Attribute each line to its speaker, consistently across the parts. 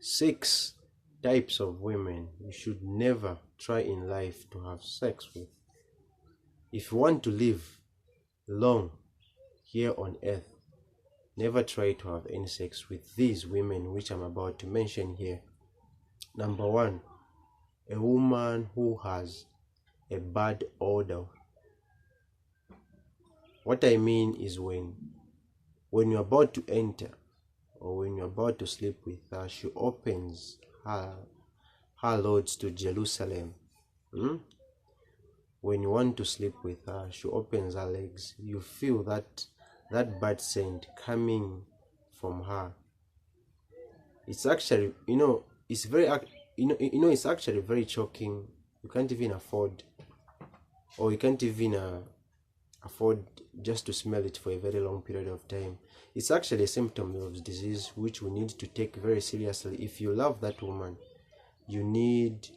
Speaker 1: 6 types of women you should never try in life to have sex with. If you want to live long here on earth, never try to have any sex with these women which I'm about to mention here. Number 1, a woman who has a bad odor. What I mean is when you're about to enter or when you're about to sleep with her, she opens her loads to Jerusalem. When you want to sleep with her, she opens her legs. You feel that bad scent coming from her. It's actually, it's very, it's actually very choking. You can't even afford, or you can't even afford just to smell it for a very long period of time. It's actually a symptom of disease which we need to take very seriously. If you love that woman, you need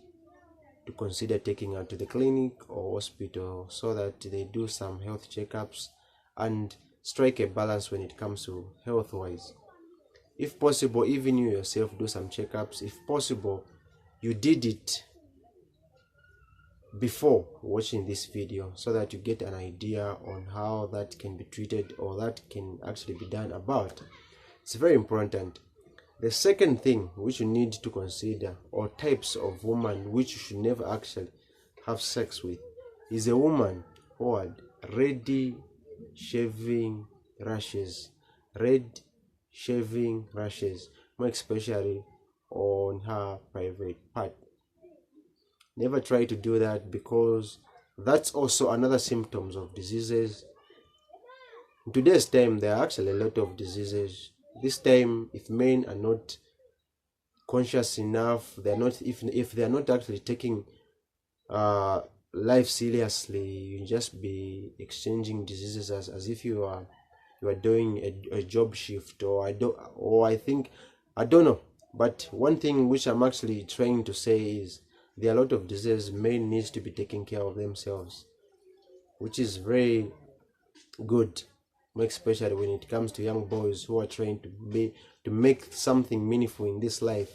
Speaker 1: to consider taking her to the clinic or hospital so that they do some health checkups and strike a balance when it comes to health wise. If possible, even you yourself do some checkups. If possible, you did it before watching this video so that you get an idea on how that can be treated or that can actually be done about. It's very important. The second thing which you need to consider, or types of woman which you should never actually have sex with, is a woman who had red shaving rashes, more especially on her private part. Never try to do that, because that's also another symptoms of diseases. In today's time, there are actually a lot of diseases. This time, if men are not conscious enough, they're not, if they're not actually taking life seriously, you just be exchanging diseases as if you are doing a job shift, or I don't know. But one thing which I'm actually trying to say is there are a lot of diseases. Men needs to be taking care of themselves, which is very good, especially when it comes to young boys who are trying to make something meaningful in this life.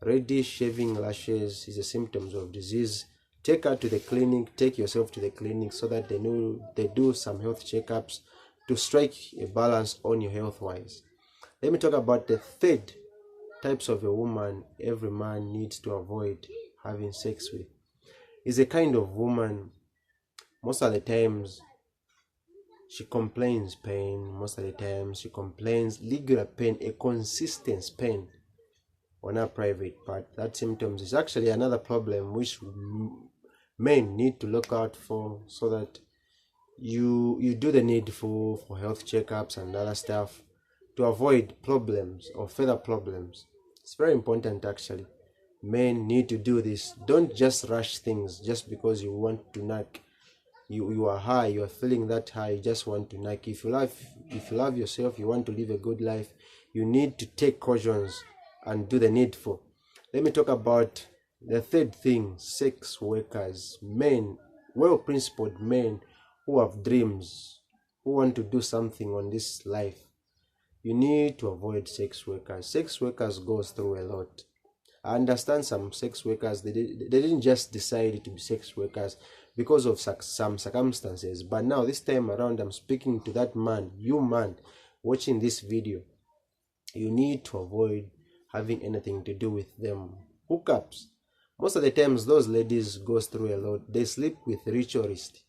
Speaker 1: Reddish shaving lashes is a symptoms of disease. Take her to the clinic, take yourself to the clinic so that they do some health checkups to strike a balance on your health wise. Let me talk about the third types of a woman every man needs to avoid having sex with. Is a kind of woman, most of the times she complains pain. Most of the times she complains regular pain, a consistent pain on her private part. That symptoms is actually another problem which men need to look out for, so that you do the needful for health checkups and other stuff to avoid problems or further problems. It's very important actually. Men need to do this. Don't just rush things just because you want to knock. You are high, you are feeling that high, you just want to knock. If you love yourself, you want to live a good life, you need to take cautions and do the needful. Let me talk about the third thing: sex workers. Men, well-principled men who have dreams, who want to do something on this life. You need to avoid sex workers. Sex workers goes through a lot. I understand some sex workers, they didn't just decide to be sex workers because of some circumstances. But now this time around, I'm speaking to that man, you man watching this video. You need to avoid having anything to do with them. Hookups. Most of the times those ladies goes through a lot. They sleep with ritualists.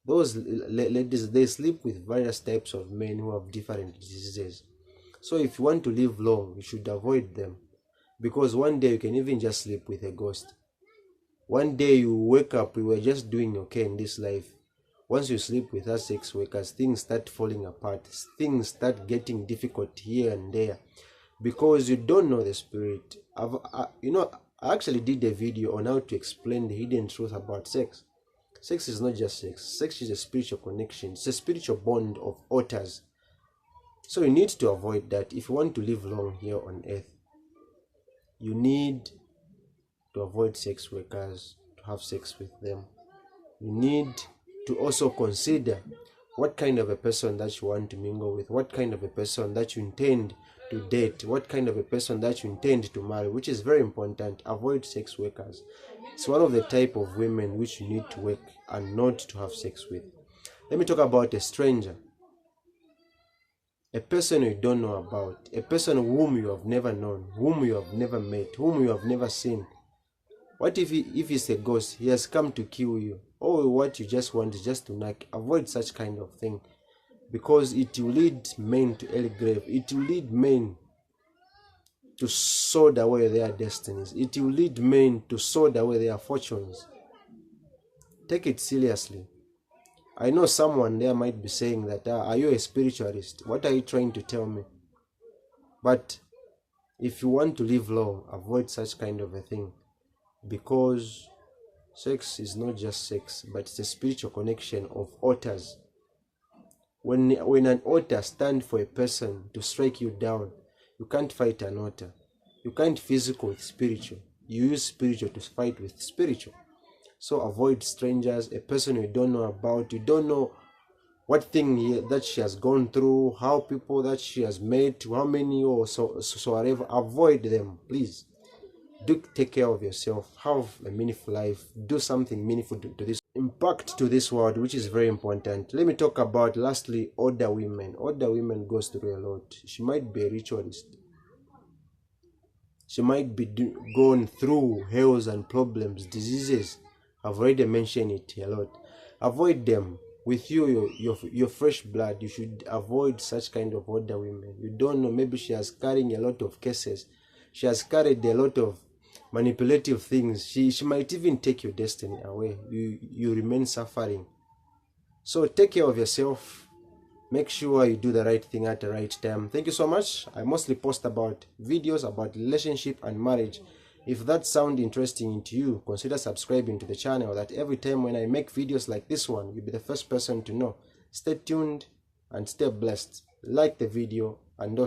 Speaker 1: Those ladies, they sleep with various types of men who have different diseases. So if you want to live long, you should avoid them, because one day you can even just sleep with a ghost. One day you wake up, you were just doing okay in this life. Once you sleep with us sex workers, things start falling apart. Things start getting difficult here and there, because you don't know the spirit. I actually did a video on how to explain the hidden truth about sex. Sex is not just sex. Sex is a spiritual connection. It's a spiritual bond of altars. So you need to avoid that. If you want to live long here on earth, you need to avoid sex workers, to have sex with them. You need to also consider what kind of a person that you want to mingle with, what kind of a person that you intend to date, what kind of a person that you intend to marry, which is very important. Avoid sex workers. It's one of the type of women which you need to work and not to have sex with. Let me talk about a stranger. A person you don't know about, a person whom you have never known, whom you have never met, whom you have never seen. What if he's a ghost? He has come to kill you. Or what you just want is just to knock. Avoid such kind of thing, because it will lead men to early grave. It will lead men to sod away their destinies. It will lead men to sod away their fortunes. Take it seriously. I know someone there might be saying that, are you a spiritualist? What are you trying to tell me? But if you want to live long, avoid such kind of a thing, because sex is not just sex, but it's a spiritual connection of altars. When an altar stands for a person to strike you down, you can't fight an altar. You can't physical with spiritual. You use spiritual to fight with spiritual. So avoid strangers, a person you don't know about. You don't know what thing that she has gone through, how people that she has met, how many or so whatever. Avoid them, please. Do take care of yourself. Have a meaningful life. Do something meaningful to this impact to this world, which is very important. Let me talk about lastly older women. Older women goes through a lot. She might be a ritualist. She might be going through hells and problems, diseases. I've already mentioned it a lot. Avoid them. With your fresh blood, you should avoid such kind of older women. You don't know, maybe she has carrying a lot of cases. She has carried a lot of manipulative things. She might even take your destiny away. You remain suffering. So take care of yourself. Make sure you do the right thing at the right time. Thank you so much. I mostly post about videos about relationship and marriage. If that sounds interesting to you, consider subscribing to the channel, that every time when I make videos like this one, you'll be the first person to know. Stay tuned and stay blessed. Like the video and also